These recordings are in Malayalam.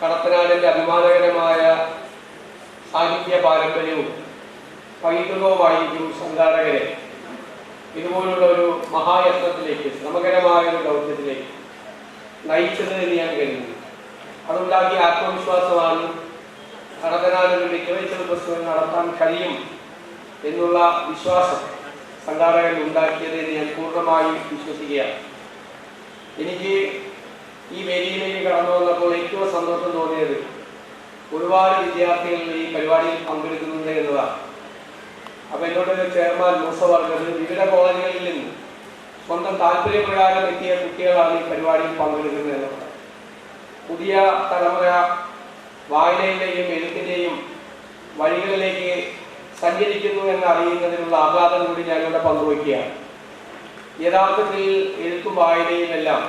കടത്തനാടിൻ്റെ അഭിമാനകരമായ സാഹിത്യ പാരമ്പര്യവും പൈതൃകവുമായിരിക്കും സംഘാടകരെ ഇതുപോലുള്ള ഒരു മഹായത്നത്തിലേക്ക്, ശ്രമകരമായ ഒരു ദൗത്യത്തിലേക്ക് നയിച്ചത് എന്ന് ഞാൻ കരുതുന്നു. അതുണ്ടാക്കിയ ആത്മവിശ്വാസമാണ് കടത്തനാടിന് ലിറ്ററേച്ചർ ഫെസ്റ്റിവൽ നടത്താൻ കഴിയും എന്നുള്ള വിശ്വാസം സംഘാടകർ ഉണ്ടാക്കിയത് എന്ന് ഞാൻ പൂർണ്ണമായും വിശ്വസിക്കുകയാണ്. എനിക്ക് ഈ വേദിയിലേക്ക് കടന്നു വന്നപ്പോൾ ഏറ്റവും സന്തോഷം തോന്നിയത് ഒരുപാട് വിദ്യാർത്ഥികൾ ഈ പരിപാടിയിൽ പങ്കെടുക്കുന്നുണ്ട് എന്നതാണ്. അപ്പോൾ എന്നോട് ചെയർമാൻ മൂസ പറഞ്ഞത് വിവിധ കോളേജുകളിൽ നിന്ന് സ്വന്തം താല്പര്യപ്രകാരം എത്തിയ കുട്ടികളാണ് ഈ പരിപാടിയിൽ പങ്കെടുക്കുന്നത് എന്നുള്ളത്. പുതിയ തലമുറ വായനയുടെയും എഴുത്തിൻ്റെയും വഴികളിലേക്ക് സഞ്ചരിക്കുന്നു എന്നറിയുന്നതിനുള്ള ആഹ്ലാദം കൂടി ഞാനിവിടെ പങ്കുവയ്ക്കുകയാണ്. യഥാർത്ഥത്തിൽ എഴുത്തും വായനയും എല്ലാം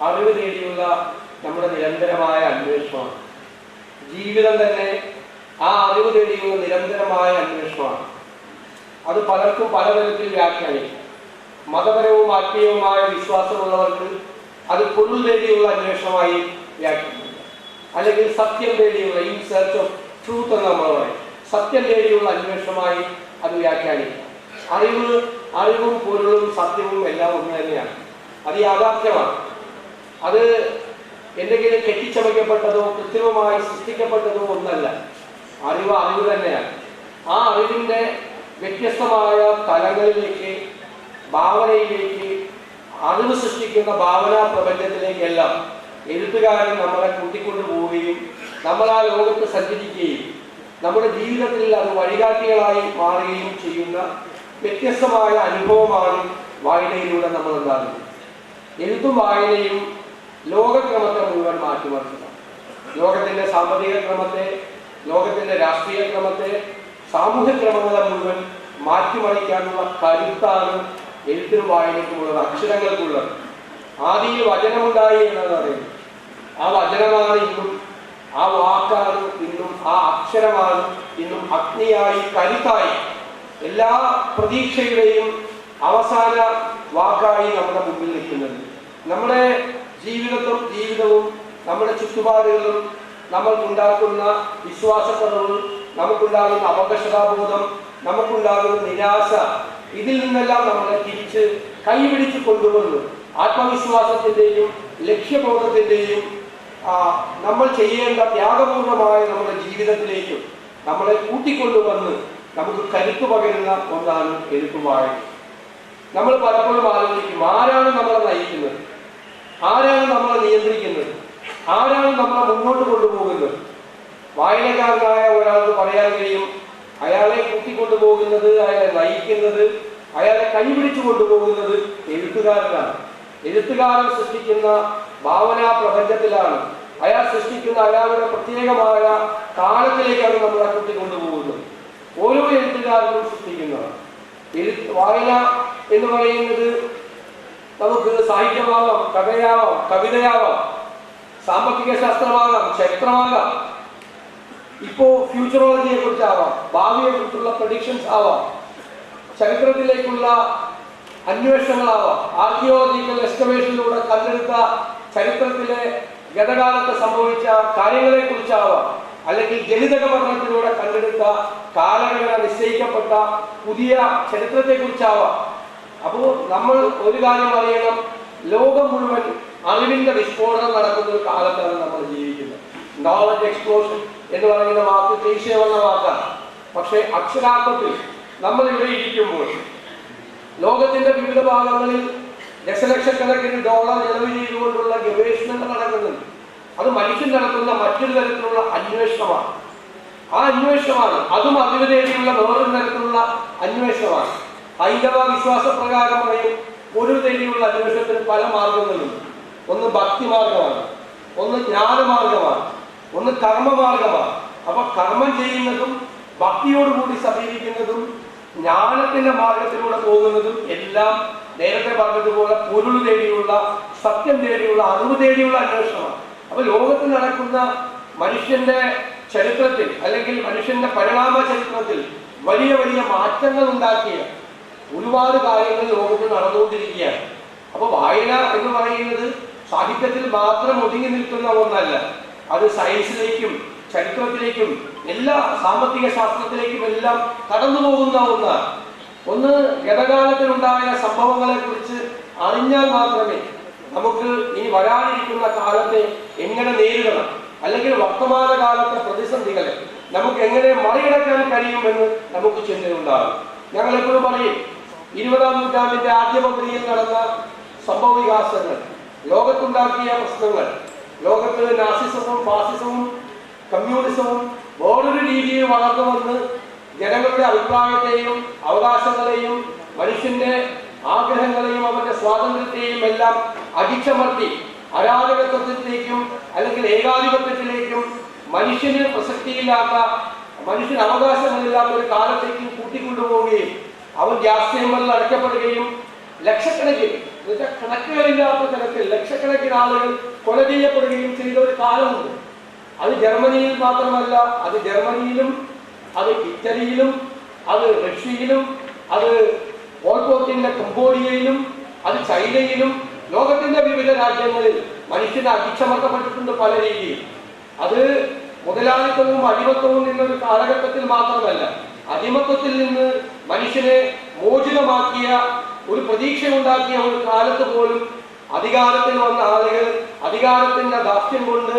അറിവ് തേടിയുള്ള നമ്മുടെ നിരന്തരമായ അന്വേഷണമാണ്. ജീവിതം തന്നെ ആ അറിവ് തേടിയുള്ള നിരന്തരമായ അന്വേഷണമാണ്. അത് പലർക്കും പലതരത്തിൽ വ്യാഖ്യാനിക്കും. മതപരവും ആത്മീയവുമായ വിശ്വാസമുള്ളവർക്ക് അത് പൊരുൾ തേടിയുള്ള അന്വേഷണമായി വ്യാഖ്യാനിക്കും. അല്ലെങ്കിൽ സത്യം തേടിയുള്ള ഇൻ സെർച്ച് ഓഫ് ട്രൂത്ത് എന്ന് നമ്മൾ പറയും. സത്യം തേടിയുള്ള അന്വേഷണമായി അത് വ്യാഖ്യാനിക്കും. അറിവും പൊരുളും സത്യവും എല്ലാം ഒന്ന് തന്നെയാണ്. അത് യാഥാർത്ഥ്യമാണ്. അത് എന്തെങ്കിലും കെട്ടിച്ചമയ്ക്കപ്പെട്ടതോ കൃത്രിമമായി സൃഷ്ടിക്കപ്പെട്ടതോ ഒന്നല്ല. അറിവ് തന്നെയാണ്. ആ അറിവിൻ്റെ വ്യത്യസ്തമായ തലങ്ങളിലേക്ക്, ഭാവനയിലേക്ക്, അറിവ് സൃഷ്ടിക്കുന്ന ഭാവനാ പ്രപഞ്ചത്തിലേക്കെല്ലാം എഴുത്തുകാരൻ നമ്മളെ കൂട്ടിക്കൊണ്ടു പോവുകയും നമ്മൾ ആ ലോകത്ത് സഞ്ചരിക്കുകയും നമ്മുടെ ജീവിതത്തിൽ അത് വഴികാട്ടികളായി മാറുകയും ചെയ്യുന്ന വ്യത്യസ്തമായ അനുഭവമാണ് വായനയിലൂടെ നമ്മൾ ഉണ്ടാകുന്നത്. എഴുത്തും വായനയും ലോകക്രമത്തെ മുഴുവൻ മാറ്റിമറിച്ചതാണ്. ലോകത്തിൻ്റെ സാമ്പത്തിക ക്രമത്തെ, ലോകത്തിൻ്റെ രാഷ്ട്രീയ ക്രമത്തെ, സാമൂഹ്യ ക്രമങ്ങളെ മുഴുവൻ മാറ്റിമറിക്കാനുള്ള കരുത്താണ് എഴുത്തിനും വായനയ്ക്കുമുള്ളത്, അക്ഷരങ്ങൾക്കുള്ളത്. ആദിയിൽ വചനമുണ്ടായി എന്നാണ് പറയുന്നത്. ആ വചനമാണ് ഇന്നും, ആ വാക്കാണ് ഇന്നും, ആ അക്ഷരമാണ് ഇന്നും അഗ്നിയായി, കരുത്തായി, എല്ലാ പ്രതീക്ഷയുടെയും അവസാന വാക്കായി നമ്മുടെ മുമ്പിൽ നിൽക്കുന്നത്. നമ്മുടെ ജീവിതവും നമ്മുടെ ചുറ്റുപാടുകളും നമ്മൾക്കുണ്ടാക്കുന്ന വിശ്വാസക്കുറവ്, നമുക്കുണ്ടാകുന്ന അപകർഷതാബോധം, നമുക്കുണ്ടാകുന്ന നിരാശ, ഇതിൽ നിന്നെല്ലാം നമ്മളെ തിരിച്ച് കൈപിടിച്ച് കൊണ്ടുവന്ന് ആത്മവിശ്വാസത്തിൻ്റെയും ലക്ഷ്യബോധത്തിൻ്റെയും നമ്മൾ ചെയ്യേണ്ട ത്യാഗപൂർണമായ നമ്മുടെ ജീവിതത്തിലേക്കും നമ്മളെ കൂട്ടിക്കൊണ്ടുവന്ന് നമുക്ക് കരുത്തു പകരുന്ന ഒന്നാണ് എഴുത്തും വായന. നമ്മൾ പലപ്പോഴും ആലോചിക്കും, ആരാണ് നമ്മളെ നയിക്കുന്നത്, ആരാണ് നമ്മളെ നിയന്ത്രിക്കുന്നത്, ആരാണ് നമ്മളെ മുന്നോട്ട് കൊണ്ടുപോകുന്നത്. വായനക്കാരനായ ഒരാൾക്ക് പറയാൻ കഴിയും, അയാളെ കൂട്ടിക്കൊണ്ടുപോകുന്നത്, അയാളെ നയിക്കുന്നത്, അയാളെ കൈപിടിച്ചു കൊണ്ടുപോകുന്നത് എഴുത്തുകാരനാണ്. എഴുത്തുകാരൻ സൃഷ്ടിക്കുന്ന ഭാവനാ പ്രപഞ്ചത്തിലാണ്, അയാൾ സൃഷ്ടിക്കുന്ന അയാളുടെ പ്രത്യേകമായ കാലത്തിലേക്കാണ് നമ്മളെ കൂട്ടിക്കൊണ്ടുപോകുന്നത്. ഓരോ എഴുത്തുകാരനും സൃഷ്ടിക്കുന്നതാണ്. വായന എന്ന് പറയുന്നത് നമുക്ക് സാഹിത്യമാകാം, കഥയാവാം, കവിതയാവാം, സാമ്പത്തിക ശാസ്ത്രമാകാം, ചരിത്രമാകാം, ഇപ്പോൾ ഫ്യൂച്ചറോളജിയെ കുറിച്ചാവാം, ഭാവിയെ കുറിച്ചുള്ള പ്രഡിക്ഷൻസ് ആവാം, ചരിത്രത്തിലേക്കുള്ള അന്വേഷണങ്ങളാവാം, ആർക്കിയോളജിക്കൽ എക്സ്കവേഷനിലൂടെ കണ്ടെടുത്ത ചരിത്രത്തിലെ ഗതകാലത്ത് സംഭവിച്ച കാര്യങ്ങളെ കുറിച്ചാവാം, അല്ലെങ്കിൽ ജനിതക പഠനത്തിലൂടെ കണ്ടെടുത്ത കാലഘടന നിശ്ചയിക്കപ്പെട്ട പുതിയ ചരിത്രത്തെക്കുറിച്ചാവാം. അപ്പോൾ നമ്മൾ ഒരു കാര്യം അറിയണം, ലോകം മുഴുവൻ അറിവിൻ്റെ വിസ്ഫോടനം നടക്കുന്ന ഒരു കാലത്താണ് നമ്മൾ ജീവിക്കുന്നത്. നോളജ് എക്സ്പ്ലോഷൻ എന്ന് പറയുന്ന വാക്ക് ക്ലീശേ വന്ന വാക്കാണ്. പക്ഷേ അക്ഷരാർത്ഥത്തിൽ നമ്മൾ ഇവിടെ ഇരിക്കുമ്പോൾ ലോകത്തിന്റെ വിവിധ ഭാഗങ്ങളിൽ ദശലക്ഷക്കണക്കിന് ഡോളർ ചെലവ് ചെയ്തുകൊണ്ടുള്ള ഗവേഷണങ്ങൾ നടക്കുന്നുണ്ട്. അത് മനുഷ്യൻ നടത്തുന്ന മറ്റൊരു തരത്തിലുള്ള അന്വേഷണമാണ്. ആ അന്വേഷണമാണ്, അതും അറിവ് തേടിയുള്ള വേറൊരു തരത്തിലുള്ള അന്വേഷണമാണ്. ഹൈന്ദവ വിശ്വാസപ്രകാരം പറയും, ഒരു തേടിയുള്ള അന്വേഷണത്തിന് പല മാർഗങ്ങളുണ്ട്. ഒന്ന് ഭക്തിമാർഗമാണ്, ഒന്ന് ജ്ഞാനമാർഗമാണ്, ഒന്ന് കർമ്മമാർഗമാണ്. അപ്പൊ കർമ്മം ചെയ്യുന്നതും ഭക്തിയോടുകൂടി സമീപിക്കുന്നതും ജ്ഞാനത്തിന്റെ മാർഗത്തിലൂടെ പോകുന്നതും എല്ലാം നേരത്തെ പറഞ്ഞതുപോലെ പൊരുൾ തേടിയുള്ള, സത്യം തേടിയുള്ള, അറിവ് തേടിയുള്ള അന്വേഷണമാണ്. അപ്പൊ ലോകത്തിൽ നടക്കുന്ന മനുഷ്യന്റെ ചരിത്രത്തിൽ, അല്ലെങ്കിൽ മനുഷ്യന്റെ പരിണാമ ചരിത്രത്തിൽ വലിയ വലിയ മാറ്റങ്ങൾ ഉണ്ടാക്കിയ ഒരുപാട് കാര്യങ്ങൾ ലോകത്ത് നടന്നുകൊണ്ടിരിക്കുകയാണ്. അപ്പൊ വായന എന്ന് പറയുന്നത് സാഹിത്യത്തിൽ മാത്രം ഒതുങ്ങി നിൽക്കുന്ന ഒന്നല്ല. അത് സയൻസിലേക്കും ചരിത്രത്തിലേക്കും എല്ലാ സാമ്പത്തിക ശാസ്ത്രത്തിലേക്കും എല്ലാം കടന്നു പോകുന്ന ഒന്നാണ്. ഒന്ന് ഗതകാലത്തിലുണ്ടായ സംഭവങ്ങളെ കുറിച്ച് അറിഞ്ഞാൽ മാത്രമേ നമുക്ക് ഇനി വരാനിരിക്കുന്ന കാലത്തെ എങ്ങനെ നേരിടണം, അല്ലെങ്കിൽ വർത്തമാനകാലത്തെ പ്രതിസന്ധികളെ നമുക്ക് എങ്ങനെ മറികടക്കാൻ കഴിയുമെന്ന് നമുക്ക് ചിന്തയുണ്ടാകും. ഞങ്ങൾ എപ്പോഴും പറയും, 20-ാം നൂറ്റാണ്ടിന്റെ ആദ്യ പകുതിയിൽ നടന്ന സംഭവ വികാസങ്ങൾ, ലോകത്തുണ്ടാക്കിയ പ്രശ്നങ്ങൾ, ലോകത്ത് നാസിസവും ഫാസിസവും കമ്മ്യൂണിസവും വേറൊരു രീതിയിൽ വളർന്നു വന്ന് ജനങ്ങളുടെ അഭിപ്രായത്തെയും അവകാശങ്ങളെയും മനുഷ്യന്റെ ആഗ്രഹങ്ങളെയും അവന്റെ സ്വാതന്ത്ര്യത്തെയും എല്ലാം അടിച്ചമർത്തി അരാജകത്വത്തിലേക്കും അല്ലെങ്കിൽ ഏകാധിപത്യത്തിലേക്കും മനുഷ്യന് പ്രസക്തിയില്ലാത്ത, മനുഷ്യന് അവകാശങ്ങളില്ലാത്ത ഒരു കാലത്തേക്കും കൂട്ടിക്കൊണ്ടുപോവുകയും അവൻ ഗ്യാസ് ചേമ്പറിൽ അടയ്ക്കപ്പെടുകയും ലക്ഷക്കണക്കിന്, എന്നുവെച്ചാൽ കണക്കുകളില്ലാത്ത തരത്തിൽ ലക്ഷക്കണക്കിന് ആളുകൾ കൊല ചെയ്യപ്പെടുകയും ചെയ്ത ഒരു കാലമുണ്ട്. അത് ജർമ്മനിയിൽ മാത്രമല്ല, അത് ജർമ്മനിയിലും, അത് ഇറ്റലിയിലും, അത് റഷ്യയിലും, അത് പോൾപോട്ടിന്റെ കംബോഡിയയിലും, അത് ചൈനയിലും, ലോകത്തിന്റെ വിവിധ രാജ്യങ്ങളിൽ മനുഷ്യന് അടിച്ചമർത്തപ്പെട്ടിട്ടുണ്ട് പല രീതിയിൽ. അത് മുതലാളിത്തവും അടിമത്തവും നിന്നൊരു കാലഘട്ടത്തിൽ മാത്രമല്ല, അടിമത്തത്തിൽ നിന്ന് മനുഷ്യനെ മോചിതമാക്കിയ ഒരു പ്രതീക്ഷ ഉണ്ടാക്കിയ ഒരു കാലത്ത് പോലും അധികാരത്തിൽ വന്ന ആളുകൾ അധികാരത്തിന്റെ ദാസ്യം കൊണ്ട്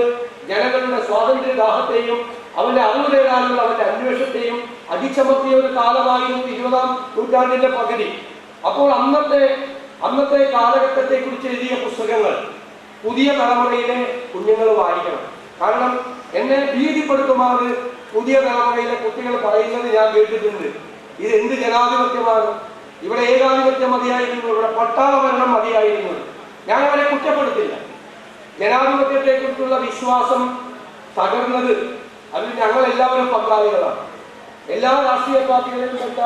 ജനങ്ങളുടെ സ്വാതന്ത്ര്യ ദാഹത്തെയും അവന്റെ അറിവ് നേടാനുള്ള അവന്റെ അന്വേഷണത്തെയും അടിച്ചമർത്തിയ ഒരു കാലമായിരുന്നു 20-ാം നൂറ്റാണ്ടിന്റെ പകുതി. അപ്പോൾ അന്നത്തെ കാലഘട്ടത്തെ കുറിച്ച് എഴുതിയ പുസ്തകങ്ങൾ പുതിയ തലമുറയിലെ കുഞ്ഞുങ്ങൾ വായിക്കണം. കാരണം എന്നെ ഭീതിപ്പെടുത്തുമാറ് പുതിയ തലമുറയിലെ കുട്ടികൾ പറയുന്നത് ഞാൻ കേട്ടിട്ടുണ്ട്. ഇത് എന്ത് ജനാധിപത്യമാണ്, ഇവിടെ ഏകാധിപത്യം മതിയായിരുന്നു, ഇവിടെ പട്ടാള ഭരണം മതിയായിരുന്നു. ഞാൻ അവരെ കുറ്റപ്പെടുത്തില്ല. ജനാധിപത്യത്തെ കുറിച്ചുള്ള വിശ്വാസം തകർന്നത് അതിൽ ഞങ്ങൾ എല്ലാവരും പങ്കാളികളാണ്. എല്ലാ രാഷ്ട്രീയ പാർട്ടികളിലും പെട്ട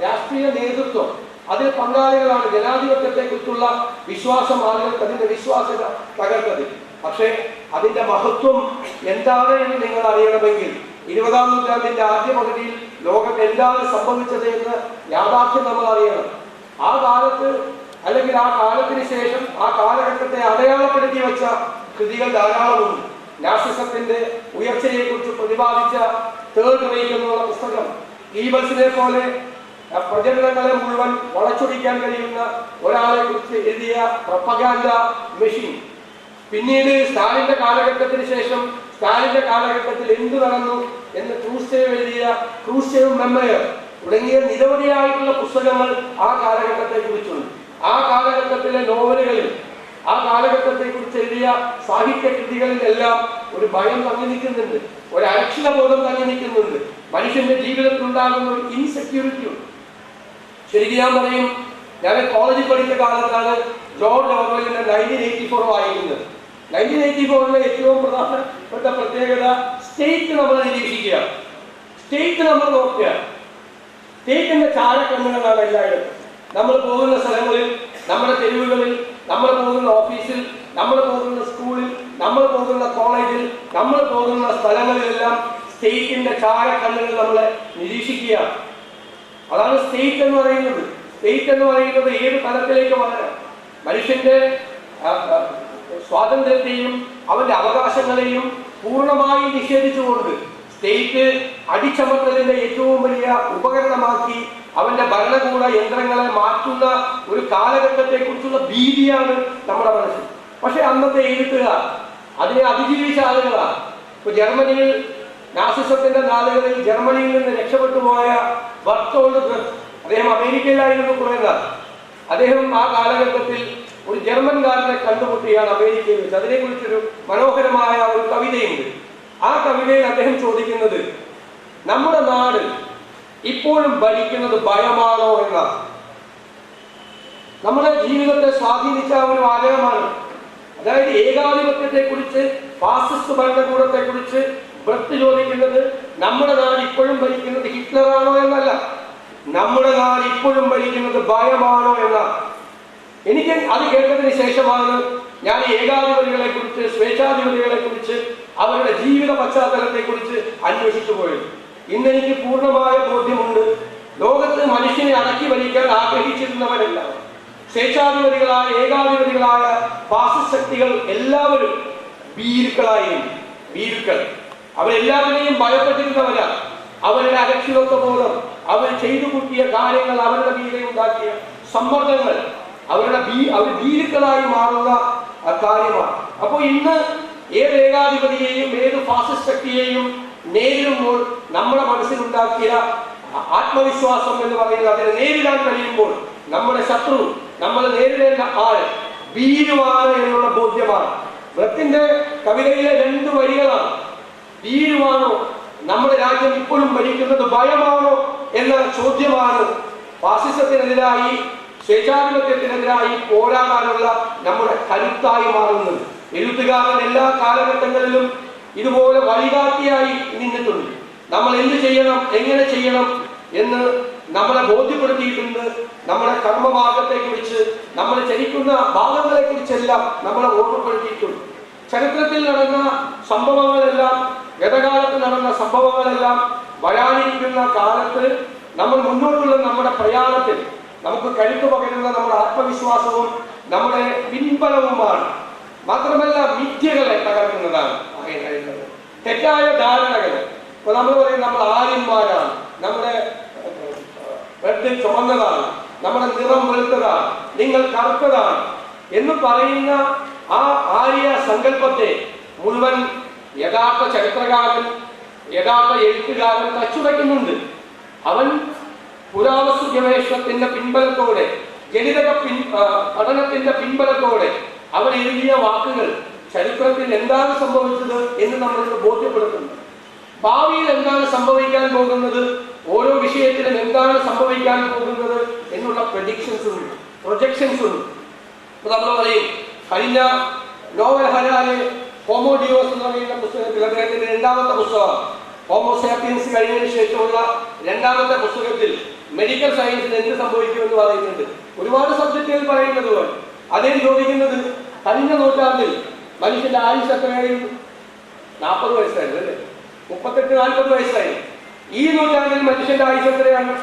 രാഷ്ട്രീയ നേതൃത്വം അതിൽ പങ്കാളികളാണ്. ജനാധിപത്യത്തെ കുറിച്ചുള്ള വിശ്വാസം ആളുകൾക്ക് അതിന്റെ വിശ്വാസ്യത തകർത്തത്. പക്ഷേ അതിന്റെ മഹത്വം എന്താണ് എന്ന് നിങ്ങൾ അറിയണമെങ്കിൽ 20-ാം നൂറ്റാണ്ടിന്റെ ആദ്യ പകുതിയിൽ ലോകത്ത് എന്താണ് സംഭവിച്ചത് എന്ന് യാഥാർത്ഥ്യം നമ്മൾ അറിയണം. ആ കാലത്ത് അല്ലെങ്കിൽ ആ കാലത്തിന് ശേഷം ആ കാലഘട്ടത്തെ അടയാളപ്പെടുത്തി വെച്ച കൃതികൾ ധാരാളമുണ്ട്. നാസിസത്തിന്റെ ഉയർച്ചയെ കുറിച്ച് പ്രതിപാദിച്ച തേർഡ് റേറ്റ് എന്നുള്ള പുസ്തകം, ഈബൽസിനെ പോലെ പ്രചരണങ്ങളെ മുഴുവൻ വളച്ചൊടിക്കാൻ കഴിയുന്ന ഒരാളെ കുറിച്ച് എഴുതിയ പ്രൊപ്പഗാൻഡ മെഷീൻ. പിന്നീട് സ്റ്റാലിന്റെ കാലഘട്ടത്തിന് ശേഷം സ്റ്റാലിന്റെ കാലഘട്ടത്തിൽ എന്തു നടന്നു എന്ന് ക്രൂസ്ചേവ് എഴുതിയ ക്രൂസ്ചേവ് മെമ്മയർ തുടങ്ങിയ നിരവധിയായിട്ടുള്ള പുസ്തകങ്ങൾ ആ കാലഘട്ടത്തെ കുറിച്ചുണ്ട്. ആ കാലഘട്ടത്തിലെ നോവലുകളിൽ, ആ കാലഘട്ടത്തെ കുറിച്ച് എഴുതിയ സാഹിത്യ കൃതികളിലെല്ലാം ഒരു ഭയം തങ്ങി നിൽക്കുന്നുണ്ട്, ഒരു അരക്ഷിതബോധം തങ്ങി നിൽക്കുന്നുണ്ട്. മനുഷ്യന്റെ ജീവിതത്തിൽ ഉണ്ടാകുന്ന ഒരു ഇൻസെക്യൂരിറ്റി ഉണ്ട്. ശരിക്കും ഞാൻ പറയും, ഞാൻ കോളേജിൽ പഠിച്ച കാലത്താണ് ജോർജ് ഓർവെലിന്റെ 1984 വായിക്കുന്നത്. 1984 ഏറ്റവും പ്രധാനപ്പെട്ട പ്രത്യേകത സ്റ്റേറ്റ് നമ്മൾ നിരീക്ഷിക്കുക, സ്റ്റേറ്റ് നമ്മൾ നോക്കുക. സ്റ്റേറ്റിന്റെ ചാരക്കണ്ണുകളാണ് എല്ലായിടത്തും. നമ്മൾ പോകുന്ന സ്ഥലങ്ങളിൽ, നമ്മുടെ തെരുവുകളിൽ, നമ്മൾ പോകുന്ന ഓഫീസിൽ, നമ്മൾ പോകുന്ന സ്കൂളിൽ, നമ്മൾ പോകുന്ന കോളേജിൽ, നമ്മൾ പോകുന്ന സ്ഥലങ്ങളിലെല്ലാം സ്റ്റേറ്റിന്റെ ചാരക്കണ്ണുകൾ നമ്മളെ നിരീക്ഷിക്കുക. അതാണ് സ്റ്റേറ്റ് എന്ന് പറയുന്നത്. സ്റ്റേറ്റ് എന്ന് പറയുന്നത് ഏത് തലത്തിലേക്ക് വളരാം, മനുഷ്യന്റെ സ്വാതന്ത്ര്യത്തെയും അവന്റെ അവകാശങ്ങളെയും പൂർണ്ണമായി നിഷേധിച്ചുകൊണ്ട് സ്റ്റേറ്റ് അടിച്ചമർത്തലിന്റെ ഏറ്റവും വലിയ ഉപകരണമാക്കി അവന്റെ ഭരണകൂട യന്ത്രങ്ങളെ മാറ്റുന്ന ഒരു കാലഘട്ടത്തെ കുറിച്ചുള്ള ഭീതിയാണ് നമ്മുടെ മനസ്സിൽ. പക്ഷെ അന്നത്തെ എഴുത്തുകാർ അതിനെ അതിജീവിച്ച ആളുകളാണ്. ഇപ്പൊ ജർമ്മനിയിൽ നാസിസത്തിന്റെ നാളുകളിൽ ജർമ്മനിയിൽ നിന്ന് രക്ഷപ്പെട്ടു പോയ ബർട്ടോൾഡ് ബ്രെഖ്റ്റ്, അദ്ദേഹം അമേരിക്കയിലായിരുന്നു കുറെ നാൾ. അദ്ദേഹം ആ കാലഘട്ടത്തിൽ ഒരു ജർമ്മൻകാരനെ കണ്ടുമുട്ടിയാണ് അമേരിക്കയിൽ വെച്ച്. അതിനെക്കുറിച്ചൊരു മനോഹരമായ ഒരു കവിതയുണ്ട്. ആ കവിതയിൽ അദ്ദേഹം ചോദിക്കുന്നത്, നമ്മുടെ നാട് ഇപ്പോഴും ഭരിക്കുന്നത് ഭയമാണോ എന്നാണ്. നമ്മുടെ ജീവിതത്തെ സ്വാധീനിച്ച ഒരു വാചകമാണ്. അതായത് ഏകാധിപത്യത്തെ കുറിച്ച്, ഫാസിസ്റ്റ് ഭരണകൂടത്തെ കുറിച്ച് ബ്രെഖ്റ്റ് ചോദിക്കുന്നത് നമ്മുടെ നാട് ഇപ്പോഴും ഭരിക്കുന്നത് ഹിറ്റ്ലറാണോ എന്നല്ല, നമ്മുടെ നാട് ഇപ്പോഴും ഭരിക്കുന്നത് ഭയമാണോ എന്നാണ്. എനിക്ക് അത് കേട്ടതിന് ശേഷമാണ് ഞാൻ ഏകാധിപതികളെ കുറിച്ച്, സ്വേച്ഛാധിപതികളെ കുറിച്ച്, അവരുടെ ജീവിത പശ്ചാത്തലത്തെ കുറിച്ച് അന്വേഷിച്ചു പോയത്. ഇന്നെനിക്ക് പൂർണ്ണമായ ബോധ്യമുണ്ട്, ലോകത്ത് മനുഷ്യനെ അടക്കി ഭരിക്കാൻ ആഗ്രഹിച്ചിരുന്നവരെല്ലാം, സ്വേച്ഛാധിപതികളായ ഏകാധിപതികളായ ഫാസിസ്റ്റ് ശക്തികൾ എല്ലാവരും ഭീരുക്കളായിരുന്നു. ഭീരുക്കൾ. അവരെല്ലാവരെയും ഭയപ്പെട്ടിരുന്നവരാണ്. അവരുടെ അരക്ഷിതത്വ ബോധം, അവർ ചെയ്തു കൂട്ടിയ കാര്യങ്ങൾ, അവരുടെ മീതെ ഉണ്ടാക്കിയ സമ്മർദ്ദങ്ങൾ അവർ ഭീരുക്കളായി മാറുന്ന കാര്യമാണ്. അപ്പോൾ ഇന്ന് ഏത് ഏകാധിപതിയെയും ഏത് ഫാസിസ്റ്റ് ശക്തിയെയും നേരിടുമ്പോൾ നമ്മുടെ മനസ്സിലുണ്ടാക്കിയ ആത്മവിശ്വാസം എന്ന് പറയുന്നത്, അതിനെ നേരിടാൻ കഴിയുമ്പോൾ നമ്മുടെ ശത്രു, നമ്മൾ നേരിടേണ്ട ആൾ ഭീരുവാണ് എന്നുള്ള ബോധ്യമാണ്. ബ്രത്തിന്റെ കവിതയിലെ 2 വരികളാണ്. ഭീരുവാണോ നമ്മുടെ രാജ്യം ഇപ്പോഴും ഭരിക്കുന്നത്, ഭയമാണോ എന്ന ചോദ്യമാണ് ഫാസിസത്തിനെതിരായി, സ്വേച്ഛാധിപത്യത്തിനെതിരായി പോരാടാനുള്ള നമ്മുടെ കരുത്തായി മാറുന്നത്. എഴുത്തുകാരൻ എല്ലാ കാലഘട്ടങ്ങളിലും ഇതുപോലെ വഴികാട്ടിയായി നിന്നിട്ടുണ്ട്. നമ്മൾ എന്ത് ചെയ്യണം, എങ്ങനെ ചെയ്യണം എന്ന് നമ്മളെ ബോധ്യപ്പെടുത്തിയിട്ടുണ്ട്. നമ്മുടെ കർമ്മമാർഗത്തെ കുറിച്ച്, നമ്മൾ ചരിക്കുന്ന ഭാഗങ്ങളെ കുറിച്ചെല്ലാം നമ്മളെ ഓർമ്മപ്പെടുത്തിയിട്ടുണ്ട്. ചരിത്രത്തിൽ നടന്ന സംഭവങ്ങളെല്ലാം, ഗതകാലത്ത് നടന്ന സംഭവങ്ങളെല്ലാം വരാനിരിക്കുന്ന കാലത്ത് നമ്മൾ മുന്നോട്ടുള്ള നമ്മുടെ പ്രയാണത്തിൽ നമുക്ക് കരുത്തു പകരുന്ന നമ്മുടെ ആത്മവിശ്വാസവും നമ്മുടെ പിൻബലവുമാണ്. മാത്രമല്ല മിഥ്യകളെ തകർക്കുന്നതാണ്. തെറ്റായ ധാരണകൾ. ഇപ്പൊ നമ്മൾ പറയും നമ്മൾ ആര്യന്മാരാണ്, നമ്മുടെ ബ്ലഡ് ചുമന്നതാണ്, നമ്മുടെ നിറം വെളുത്തതാണ്, നിങ്ങൾ കറുത്തതാണ് എന്ന് പറയുന്ന ആ ആര്യ സങ്കല്പത്തെ മുഴുവൻ യഥാർത്ഥ ചരിത്രകാരൻ, യഥാർത്ഥ എഴുത്തുകാരൻ തച്ചുടയ്ക്കുന്നുണ്ട്. അവൻ പുരാവസ്തു ഗവേഷണത്തിന്റെ പിൻബലത്തോടെ, ജനിതക പഠനത്തിന്റെ പിൻബലത്തോടെ അവൻ എഴുതിയ വാക്കുകൾ ചരിത്രത്തിൽ എന്താണ് സംഭവിച്ചത് എന്ന് നമ്മൾക്ക് ബോധ്യപ്പെടുത്തുന്നു. ഭാവിയിൽ എന്താണ് സംഭവിക്കാൻ പോകുന്നത്, ഓരോ വിഷയത്തിലും എന്താണ് സംഭവിക്കാൻ പോകുന്നത് എന്നുള്ള പ്രൊജക്ഷൻസ് ഉണ്ട്. നമ്മൾ പറയും, കഴിഞ്ഞ നോവൽ ഹരാരെ ഹോമോ ഡിയോസ് എന്ന് പറയുന്ന പുസ്തകത്തിൽ, അദ്ദേഹത്തിന്റെ 2ാമത്തെ പുസ്തകം ഹോമോസാപ്പിയൻസ് കഴിഞ്ഞതിന് ശേഷമുള്ള 2ാമത്തെ പുസ്തകത്തിൽ മെഡിക്കൽ സയൻസിന് എന്ത് സംഭവിക്കുമെന്ന് പറയുന്നുണ്ട്. ഒരുപാട് സബ്ജക്റ്റുകൾ പറയുന്നത് പോലെ അദ്ദേഹം ചോദിക്കുന്നത്, കഴിഞ്ഞ നൂറ്റാണ്ടിൽ മനുഷ്യന്റെ ആയുസ് എത്രയായിരുന്നു? 40 വയസ്സായിരുന്നു അല്ലേ? 38-40 വയസ്സായി. ഈ നൂറ്റാണ്ടിൽ മനുഷ്യന്റെ ആയുസ് എത്രയാണ്?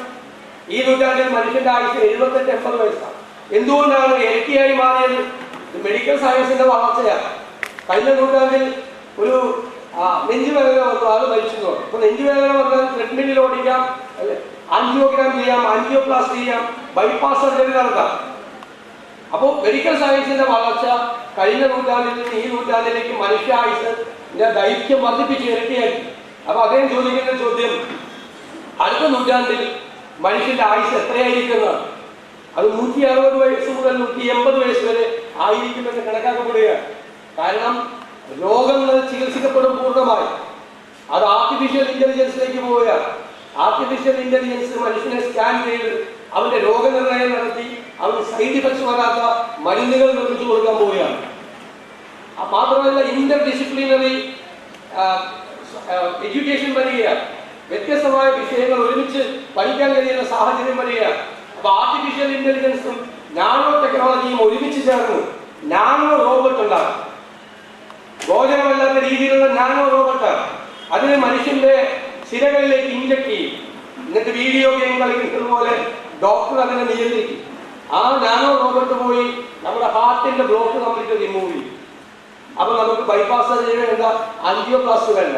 ഈ നൂറ്റാണ്ടിൽ മനുഷ്യന്റെ ആയുസ് 78-80 വയസ്സാണ്. എന്തുകൊണ്ടാണ് ഇരട്ടിയായി മാറിയത്? മെഡിക്കൽ സയൻസിന്റെ വളർച്ചയാണ്. കഴിഞ്ഞ നൂറ്റാണ്ടിൽ ഒരു നെഞ്ചുവേദന വന്നു, അത് മരിച്ചു. ഇപ്പൊ നെഞ്ചുവേദന വന്നാൽ ട്രെഡ്മില്ലിൽ ഓടിക്കാം, അല്ലെ, ആൻജിയോഗ്രാം ചെയ്യാം, ആൻജിയോപ്ലാസ്റ്റി ചെയ്യാം, ബൈപ്പാസ് സർജറി നടത്താം. അപ്പോൾ മെഡിക്കൽ സയൻസിന്റെ വളർച്ച കഴിഞ്ഞ നൂറ്റാണ്ടിൽ നിന്ന് ഈ നൂറ്റാണ്ടിലേക്ക് മനുഷ്യ ആയുസിന്റെ ദൈർഘ്യം വർദ്ധിപ്പിച്ച് ഇരട്ടിയാക്കി. അപ്പൊ അദ്ദേഹം ചോദിക്കുന്ന ചോദ്യം, അടുത്ത നൂറ്റാണ്ടിൽ മനുഷ്യന്റെ ആയുസ് എത്രയായിരിക്കുന്നതാണ്? അത് 160 വയസ്സ് മുതൽ 180 വയസ്സ് വരെ ആയിരിക്കുമെന്ന് കണക്കാക്കപ്പെടുകയാണ്. കാരണം രോഗങ്ങൾ ചികിത്സിക്കപ്പെടും പൂർണ്ണമായി. അത് ആർട്ടിഫിഷ്യൽ ഇന്റലിജൻസിലേക്ക് പോവുകയാണ്. ആർട്ടിഫിഷ്യൽ ഇന്റലിജൻസ് മനുഷ്യനെ സ്കാൻ ചെയ്ത് അവന്റെ രോഗനിർണയം നടത്തി അവന് സൈഡ് ഇഫക്ട്സ് വരാത്ത മരുന്നുകൾ നിർമ്മിച്ചു കൊടുക്കാൻ പോവുകയാണ്. മാത്രമല്ല ഇന്റർ ഡിസിപ്ലിനറി എഡ്യൂക്കേഷൻ വരികയാണ്. വ്യത്യസ്തമായ വിഷയങ്ങൾ ഒരുമിച്ച് പഠിക്കാൻ കഴിയുന്ന സാഹചര്യം വരികയാണ്. അപ്പൊ ആർട്ടിഫിഷ്യൽ ഇന്റലിജൻസും നാനോ ടെക്നോളജിയും ഒരുമിച്ച് ചേർന്ന് നാനോ റോബോട്ട് ഉണ്ടാകും. ഭോജനമല്ലാത്ത രീതിയിലുള്ള നാനോ റോബോട്ട് അതിന് മനുഷ്യന്റെ സിരകളിലേക്ക് ഇഞ്ചക്ട് ചെയ്യും. എന്നിട്ട് വീഡിയോ ഗെയിം കളിക്കുന്നത് പോലെ ഡോക്ടർ അതിനെ നിയന്ത്രിക്കും. ആ നാനോ റോബോട്ട് പോയി നമ്മുടെ ഹാർട്ടിന്റെ ബ്ലോക്ക് കംപ്ലീറ്റ് റിമൂവ് ചെയ്യും. അപ്പൊ നമുക്ക് ബൈപ്പാസ് സർജറി വേണ്ട, ആൻജിയോപ്ലാസ്റ്റി വേണ്ട.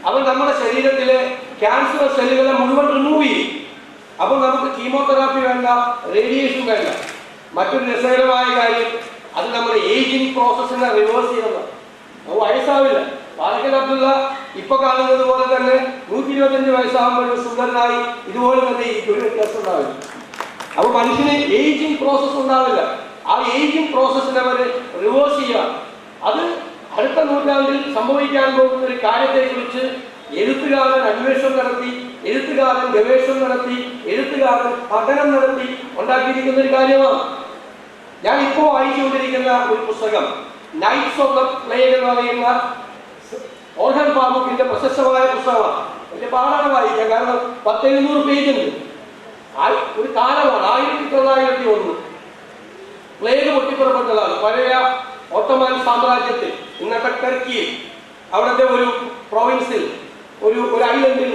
അപ്പൊ നമ്മുടെ ശരീരത്തിലെ ക്യാൻസർ സെല്ലുകളെ മുഴുവൻ റിമൂവ് ചെയ്യും. അപ്പൊ നമുക്ക് കീമോതെറാപ്പി വേണ്ട, റേഡിയേഷൻ വേണ്ട. മറ്റൊരു രസകരമായ കാര്യം, അത് നമ്മുടെ ഏജിങ് പ്രോസസ്സിനെ റിവേഴ്സ് ചെയ്യുന്നതാണ്. അത് വയസ്സാവില്ല. പാലക്കൽ അബ്ദുള്ള ഇപ്പൊ കാണുന്നത് പോലെ തന്നെ 125 വയസ്സാകുമ്പോൾ സുന്ദരനായി ഇതുപോലെ തന്നെ ഒരു വ്യത്യാസം ഉണ്ടാവില്ല. അപ്പൊ മനുഷ്യന് ഏജിങ് പ്രോസസ് ഉണ്ടാവില്ല. ആ ഏജിങ് പ്രോസസ്സിനെ അവർ റിവേഴ്സ് ചെയ്യുക. അത് അടുത്ത നൂറ്റാണ്ടിൽ സംഭവിക്കാൻ പോകുന്ന ഒരു കാര്യത്തെ കുറിച്ച് എഴുത്തുകാരൻ അന്വേഷണം നടത്തി, എഴുത്തുകാരൻ ഗവേഷണം നടത്തി, എഴുത്തുകാരൻ പഠനം നടത്തി ഉണ്ടാക്കിയിരിക്കുന്ന ഒരു കാര്യമാണ്. ഞാൻ ഇപ്പോൾ വായിച്ചുകൊണ്ടിരിക്കുന്ന ഒരു പുസ്തകം നൈറ്റ്സ് ഓഫ് ദ പ്ലേഗ് എന്ന് പറയുന്ന ഓർഹൻ പാമുക്കിന്റെ പ്രശസ്തമായ പുസ്തകമാണ്. വലിയ പാടാണ് വായിക്കാൻ, കാരണം 1000-700 പേജുണ്ട്. ഒരു കാലമാണ് 1901. പ്ലേഗ് പൊട്ടിപ്പുറപ്പെട്ടതാണ് പഴയ ഓട്ടോമൻ സാമ്രാജ്യത്തിൽ, ഇന്നത്തെ ടർക്കിയിൽ, അവിടുത്തെ ഒരു പ്രൊവിൻസിൽ, ഒരു ഐലൻഡിൽ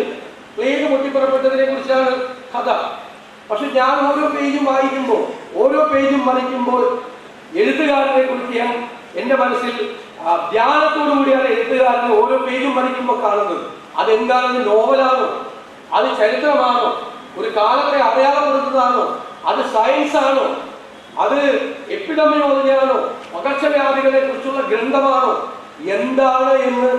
പ്ലേഗ് പൊട്ടിപ്പുറപ്പെട്ടതിനെ കുറിച്ചാണ് കഥ. പക്ഷെ ഞാൻ ഓരോ പേജും വായിക്കുമ്പോൾ, ഓരോ പേജും മറിക്കുമ്പോൾ എഴുത്തുകാരനെ കുറിച്ച് ഞാൻ എൻ്റെ മനസ്സിൽ ധ്യാനത്തോടു കൂടിയാണ് എഴുത്തുകാരന് ഓരോ പേജും പഠിക്കുമ്പോൾ കാണുന്നത്. അതെന്താണ്? നോവലാണോ? അത് ചരിത്രമാണോ? ഒരു കാലത്തെ അടയാളപ്പെടുത്തുന്നതാണോ? അത് സയൻസ് ആണോ? അത് എപ്പിഡമിയോളജിയാണോ? പകർച്ചവ്യാധികളെ കുറിച്ചുള്ള ഗ്രന്ഥമാണോ? എന്താണ് എന്ന്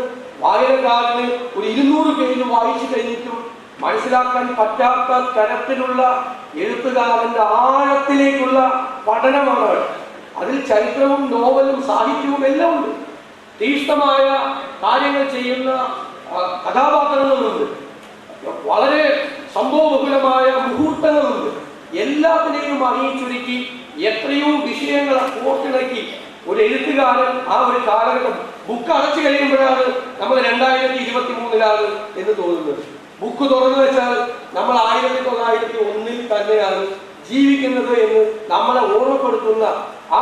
വായനക്കാരന് ഒരു 200 പേജ് വായിച്ചു കഴിഞ്ഞിട്ടും മനസ്സിലാക്കാൻ പറ്റാത്ത തരത്തിലുള്ള എഴുത്തുകാരന്റെ ആഴത്തിലേക്കുള്ള പഠനമാണ്. അതിൽ ചരിത്രവും നോവലും സാഹിത്യവും എല്ലാം ഉണ്ട്. തീക്ഷ്ണമായ കാര്യങ്ങൾ ചെയ്യുന്ന കഥാപാത്രങ്ങളുണ്ട്. വളരെ സംഭവബഹുലമായ മുഹൂർത്തങ്ങളുണ്ട്. എല്ലാത്തിനെയും അറിയിച്ചൊരുക്കി എത്രയോ വിഷയങ്ങളെ കോർത്തിണക്കി ഒരു എഴുത്തുകാരൻ ആ ഒരു കാലഘട്ടം ബുക്ക് അടച്ചു കഴിയുമ്പോഴാണ് നമ്മൾ 2023 എന്ന് തോന്നുന്നത്. ബുക്ക് തുറന്നു വെച്ചാൽ നമ്മൾ 1901 തന്നെയാണ് ജീവിക്കുന്നത് എന്ന് നമ്മളെ ഓർമ്മപ്പെടുത്തുന്ന ആ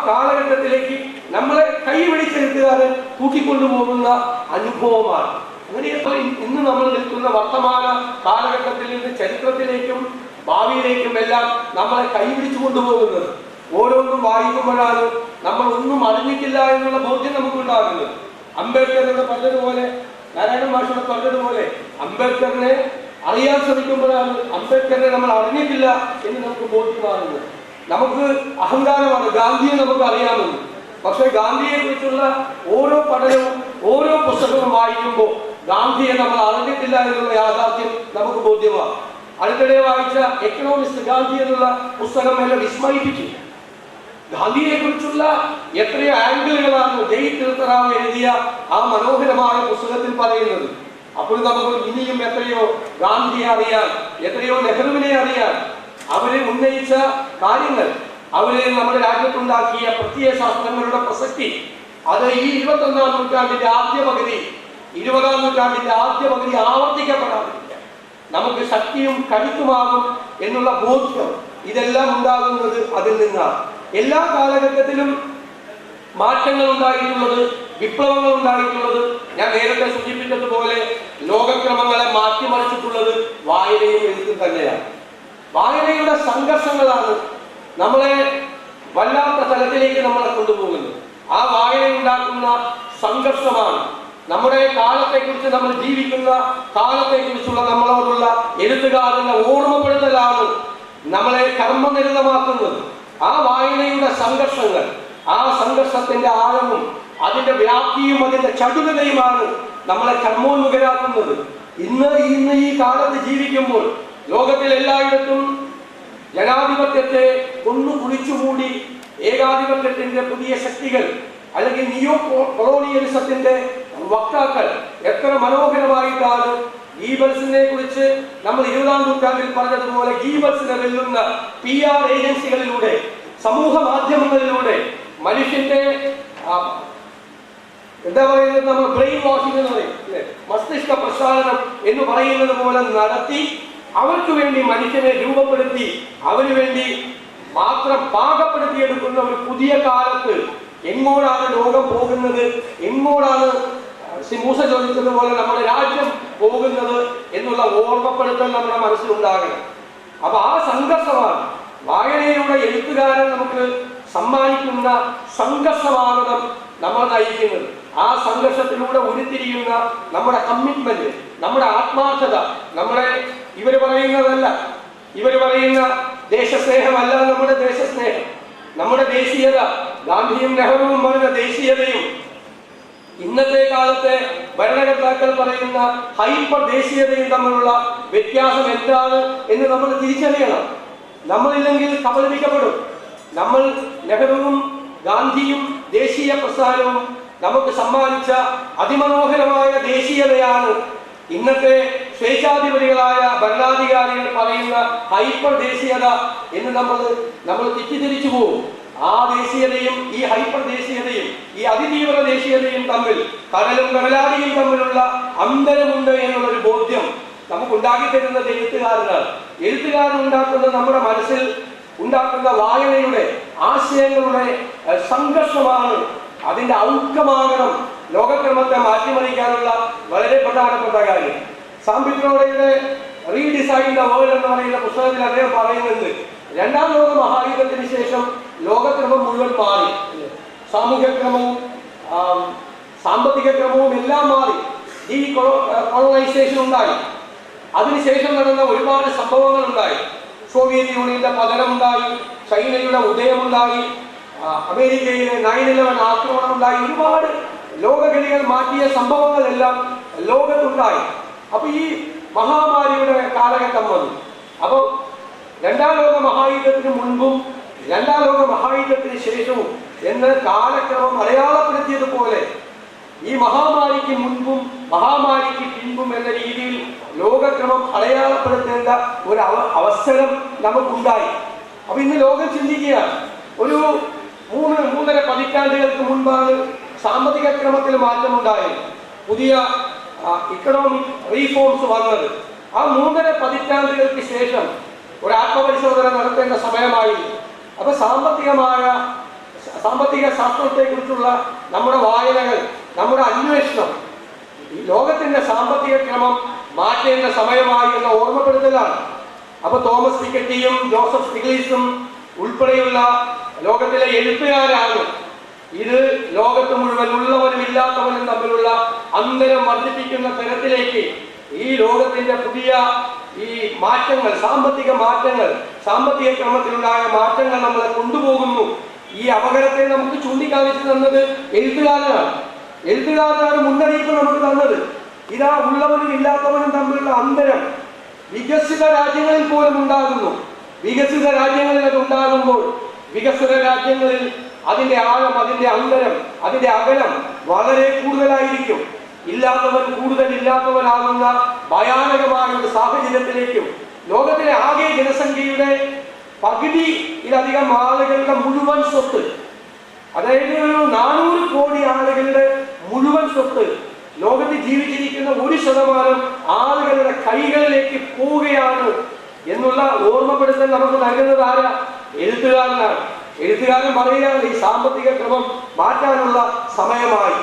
കാലഘട്ടത്തിലേക്ക് നമ്മളെ കൈപിടിച്ച എഴുത്തുകാരൻ കൂട്ടിക്കൊണ്ടുപോകുന്ന അനുഭവമാണ്. അങ്ങനെയപ്പോൾ ഇന്ന് നമ്മൾ നിൽക്കുന്ന വർത്തമാന കാലഘട്ടത്തിൽ നിന്ന് ചരിത്രത്തിലേക്കും ഭാവിയിലേക്കും എല്ലാം നമ്മളെ കൈപിടിച്ചു കൊണ്ടുപോകുന്നത്. ഓരോന്നും വായിക്കുമ്പോഴാണ് നമ്മൾ ഒന്നും അറിഞ്ഞിട്ടില്ല എന്നുള്ള ബോധ്യം നമുക്കുണ്ടാകുന്നത്. അംബേദ്കറിനെ പറഞ്ഞതുപോലെ, നാരായണ മാഷിനെ പറഞ്ഞതുപോലെ, അംബേദ്കറിനെ അറിയാൻ ശ്രമിക്കുമ്പോഴാണ് അംബേദ്കറിനെ നമ്മൾ അറിഞ്ഞിട്ടില്ല എന്ന് നമുക്ക് ബോധ്യമാകുന്നത്. നമുക്ക് അഹങ്കാരമാണ് ഗാന്ധിയെ നമുക്ക് അറിയാമെന്ന്. പക്ഷെ ഗാന്ധിയെ കുറിച്ചുള്ള ഓരോ പഠനവും ഓരോ പുസ്തകവും വായിക്കുമ്പോൾ ഗാന്ധിയെ നമ്മൾ അറിഞ്ഞിട്ടില്ല എന്നുള്ള യാഥാർത്ഥ്യം നമുക്ക് ബോധ്യമാണ്. അടുത്തിടെ വായിച്ച എക്കണോമിസ്റ്റ് ഗാന്ധി എന്നുള്ള പുസ്തകം എന്നെ വിസ്മയിപ്പിച്ചു. ഗാന്ധിയെ കുറിച്ചുള്ള എത്രയോ ആംഗിളുകളാണ് ജയ് തീർത്ഥറാവ് എഴുതിയ ആ മനോഹരമായ പുസ്തകത്തിൽ പറയുന്നത്. അപ്പോൾ നമുക്ക് ഇനിയും എത്രയോ ഗാന്ധിയെ അറിയാൻ, എത്രയോ നെഹ്റുവിനെ അറിയാൻ. അവരെ ഉന്നയിച്ച കാര്യങ്ങൾ, അവര് നമ്മുടെ രാജ്യത്തുണ്ടാക്കിയ പ്രത്യയ ശാസ്ത്രങ്ങളുടെ പ്രസക്തി, അത് ഈ 21ാം നൂറ്റാണ്ടിന്റെ ആദ്യ പകുതി, 20ാം നൂറ്റാണ്ടിന്റെ ആദ്യ പകുതി ആവർത്തിക്കപ്പെടാതിരിക്കുക നമുക്ക് ശക്തിയും കരുത്തുമാകും എന്നുള്ള ബോധ്യം ഇതെല്ലാം ഉണ്ടാകുന്നത് അതിൽ നിന്നാണ്. എല്ലാ കാലഘട്ടത്തിലും മാറ്റങ്ങൾ ഉണ്ടായിട്ടുള്ളത്, വിപ്ലവങ്ങൾ ഉണ്ടായിട്ടുള്ളത്, ഞാൻ നേരത്തെ സൂചിപ്പിച്ചതുപോലെ ലോകക്രമങ്ങളെ മാറ്റിമറിച്ചിട്ടുള്ളത് വായനയും എഴുത്തും തന്നെയാണ്. വായനയുടെ സംഘർഷങ്ങളാണ് നമ്മളെ വല്ലാത്ത തലത്തിലേക്ക് നമ്മളെ കൊണ്ടുപോകുന്നത്. ആ വായന ഉണ്ടാക്കുന്ന സംഘർഷമാണ് നമ്മുടെ കാലത്തെക്കുറിച്ച്, നമ്മൾ ജീവിക്കുന്ന കാലത്തെക്കുറിച്ചുള്ള നമ്മളോടുള്ള എഴുത്തുകാരന്റെ ഓർമ്മപ്പെടുത്തലാണ് നമ്മളെ കർമ്മനിരതമാക്കുന്നത്. ആ വായനയുടെ സംഘർഷങ്ങൾ, ആ സംഘർഷത്തിന്റെ ആഴവും അതിന്റെ വ്യാപ്തിയും അതിന്റെ ചടുലതയുമാണ് നമ്മളെ കർമ്മോന്മുഖരാക്കുന്നത്. ഇന്ന് ഈ കാലത്ത് ജീവിക്കുമ്പോൾ ലോകത്തിൽ എല്ലായിടത്തും ജനാധിപത്യത്തെ ഒന്ന് കുളിച്ചുകൂടി ഏകാധിപത്യത്തിന്റെ പുതിയ ശക്തികൾ അല്ലെങ്കിൽ നിയോ കൊളോണിയലിസത്തിന്റെ വക്താക്കൾ എത്ര മനോഹരമായിട്ടാണ് ഗീബൽസിനെ കുറിച്ച് നമ്മൾ 20ാം നൂറ്റാണ്ടിൽ പറഞ്ഞതുപോലെ ഗീബൽസിനെ വെല്ലുന്ന PR ഏജൻസികളിലൂടെ, സമൂഹ മാധ്യമങ്ങളിലൂടെ മനുഷ്യന്റെ എന്താ പറയുന്നത്, നമ്മൾ ബ്രെയിൻ വാഷിംഗ് എന്ന് പറയും, മസ്തിഷ്ക പ്രക്ഷാളനം എന്ന് പറയുന്നത് പോലെ നടത്തി അവർക്ക് വേണ്ടി മനുഷ്യനെ രൂപപ്പെടുത്തി അവന് വേണ്ടി മാത്രം പാകപ്പെടുത്തിയെടുക്കുന്ന ഒരു പുതിയ കാലത്ത് എങ്ങോട്ടാണ് ലോകം പോകുന്നത്, എങ്ങോട്ടാണ് മൂസ ചോദിച്ചതുപോലെ നമ്മുടെ രാജ്യം പോകുന്നത് എന്നുള്ള ഓർമ്മപ്പെടുത്തൽ നമ്മുടെ മനസ്സിലുണ്ടാകണം. അപ്പൊ ആ സംഘർഷമാണ് വായനയിലൂടെ എഴുത്തുകാരൻ നമുക്ക് സമ്മാനിക്കുന്ന സംഘർഷമാകണം നമ്മൾ നയിക്കുന്നത്. ആ സംഘർഷത്തിലൂടെ ഉരുത്തിരിയുന്ന നമ്മുടെ കമ്മിറ്റ്മെന്റ്, നമ്മുടെ ആത്മാർത്ഥത, നമ്മുടെ ഇവര് പറയുന്നതല്ല, ഇവര് പറയുന്ന ദേശസ്നേഹമല്ല നമ്മുടെ ദേശസ്നേഹം, നമ്മുടെ ദേശീയത, ഗാന്ധിയും നെഹ്റുവും പറഞ്ഞ ദേശീയതയും ഇന്നത്തെ കാലത്തെ ഭരണകർത്താക്കൾ പറയുന്ന ഹൈപ്പർ ദേശീയതയും തമ്മിലുള്ള വ്യത്യാസം എന്താണ് എന്ന് നമ്മൾ തിരിച്ചറിയണം. നമ്മളില്ലെങ്കിൽ കബളിപ്പിക്കപ്പെടും. നമ്മൾ നെഹ്റുവും ഗാന്ധിയും ദേശീയ പ്രസ്ഥാനവും നമുക്ക് സമ്മാനിച്ച അതിമനോഹരമായ ദേശീയതയാണ് ഇന്നത്തെ സ്വേച്ഛാധിപതികളായ ഭരണാധികാരികൾ പറയുന്ന ഹൈപ്പർ ദേശീയത എന്ന് നമ്മൾ തെറ്റിദ്ധരിച്ചു പോകും. ആ ദേശീയതയും ഈ ഹൈപ്പർ ദേശീയതയും ഈ അതിതീവ്ര ദേശീയതയും തമ്മിൽ, കടലും കടലാടിയും തമ്മിലുള്ള അന്തരമുണ്ട് എന്നുള്ളൊരു ബോധ്യം നമുക്കുണ്ടാക്കി തരുന്നത് എഴുത്തുകാരനാണ്. എഴുത്തുകാരൻ ഉണ്ടാക്കുന്ന നമ്മുടെ മനസ്സിൽ ഉണ്ടാക്കുന്ന വായനയുടെ ആശയങ്ങളുടെ സംഘർഷമാണ് അതിന്റെ ഔട്ട്കമാകണം ലോകക്രമത്തെ മാറ്റിമറിക്കാനുള്ള വളരെ പ്രധാനപ്പെട്ട കാര്യം. സാംപിട്രോയുടെ റീഡിസൈൻ ദ വേൾഡ് എന്ന് പറയുന്ന പുസ്തകത്തിൽ അദ്ദേഹം പറയുന്നുണ്ട്, 2ാം ലോക മഹായുദ്ധത്തിന് ശേഷം ലോകക്രമം മുഴുവൻ മാറി. സാമൂഹ്യക്രമവും സാമ്പത്തിക ക്രമവും എല്ലാം മാറി. ഈ കൊളോണൈസേഷൻ ഉണ്ടായി. അതിനുശേഷം നടന്ന ഒരുപാട് സംഭവങ്ങൾ ഉണ്ടായി. സോവിയറ്റ് യൂണിയന്റെ പതനമുണ്ടായി, ചൈനയുടെ ഉദയമുണ്ടായി, അമേരിക്കയിലെ 9/11 ആക്രമണം ഉണ്ടായി. ഒരുപാട് ലോകഗതികൾ മാറ്റിയ സംഭവങ്ങളെല്ലാം ലോകത്തുണ്ടായി. അപ്പൊ ഈ മഹാമാരിയുടെ കാലഘട്ടം വന്നു. അപ്പോൾ രണ്ടാം ലോക മഹായുദ്ധത്തിന് മുൻപും രണ്ടാം ലോക മഹായുദ്ധത്തിന് ശേഷവും എന്ന് കാലക്രമം അടയാളപ്പെടുത്തിയതുപോലെ ഈ മഹാമാരിക്ക് മുൻപും മഹാമാരിക്ക് പിൻപും എന്ന രീതിയിൽ ലോകക്രമം അടയാളപ്പെടുത്തേണ്ട ഒരു അവസരം നമുക്കുണ്ടായി. അപ്പൊ ഇന്ന് ലോകം ചിന്തിക്കുകയാണ്. ഒരു 3-3.5 പതിറ്റാണ്ടുകൾക്ക് മുൻപാണ് സാമ്പത്തിക ക്രമത്തിൽ മാറ്റമുണ്ടായത്, പുതിയ ഇക്കണോമിക് റീഫോംസ് വന്നത്. ആ 3.5 പതിറ്റാണ്ടുകൾക്ക് ശേഷം ഒരു ആത്മപരിശോധന നടത്തേണ്ട സമയമായി. അപ്പൊ സാമ്പത്തിക ശാസ്ത്രത്തെ കുറിച്ചുള്ള നമ്മുടെ വായനകൾ, നമ്മുടെ അന്വേഷണം ഈ ലോകത്തിന്റെ സാമ്പത്തിക ക്രമം മാറ്റേണ്ട സമയമായി എന്ന ഓർമ്മപ്പെടുത്തലാണ്. അപ്പൊ തോമസ് പിക്കറ്റിയും ജോസഫ് സ്റ്റിഗ്ലിസും ഉൾപ്പെടെയുള്ള ലോകത്തിലെ എഴുത്തുകാരാണ് ഇത് ലോകത്ത് മുഴുവൻ ഉള്ളവനും ഇല്ലാത്തവനും തമ്മിലുള്ള അന്തരം വർദ്ധിപ്പിക്കുന്ന തരത്തിലേക്ക് ഈ ലോകത്തിന്റെ പുതിയ ഈ മാറ്റങ്ങൾ, സാമ്പത്തിക മാറ്റങ്ങൾ, സാമ്പത്തിക ക്രമത്തിലുണ്ടായ മാറ്റങ്ങൾ നമ്മളെ കൊണ്ടുപോകുന്നു. ഈ അപകടത്തെ നമുക്ക് ചൂണ്ടിക്കാണിച്ചു തന്നത് എഴുത്തുകാരനാണ് മുന്നറിയിപ്പ് നമുക്ക് തന്നത്. ഇതാ ഉള്ളവനും ഇല്ലാത്തവനും തമ്മിലുള്ള അന്തരം വികസിത രാജ്യങ്ങളിൽ പോലും ഉണ്ടാകുന്നു. വികസിത രാജ്യങ്ങളിൽ അത് ഉണ്ടാകുമ്പോൾ വികസിത രാജ്യങ്ങളിൽ അതിന്റെ ആഴം, അതിന്റെ അന്തരം, അതിന്റെ അകലം വളരെ കൂടുതലായിരിക്കും. ഇല്ലാത്തവൻ കൂടുതൽ ഇല്ലാത്തവനാകുന്ന ഭയാനകമായ ഒരു സാഹചര്യത്തിലേക്കും ലോകത്തിലെ ആകെ ജനസംഖ്യയുടെ പകുതിയിലധികം ആളുകളുടെ മുഴുവൻ സ്വത്ത്, അതായത് ഒരു 400 കോടി ആളുകളുടെ മുഴുവൻ സ്വത്ത് ലോകത്ത് ജീവിച്ചിരിക്കുന്ന 1% ആളുകളുടെ കൈകളിലേക്ക് പോവുകയാണ് എന്നുള്ള ഓർമ്മപ്പെടുത്തൽ നമുക്ക് നൽകുന്നത് ആരാ? എഴുത്തുകാരനാണ്. എഴുത്തുകാരൻ പറയുകയാണ് ഈ സാമ്പത്തിക ക്രമം മാറ്റാനുള്ള സമയമായി.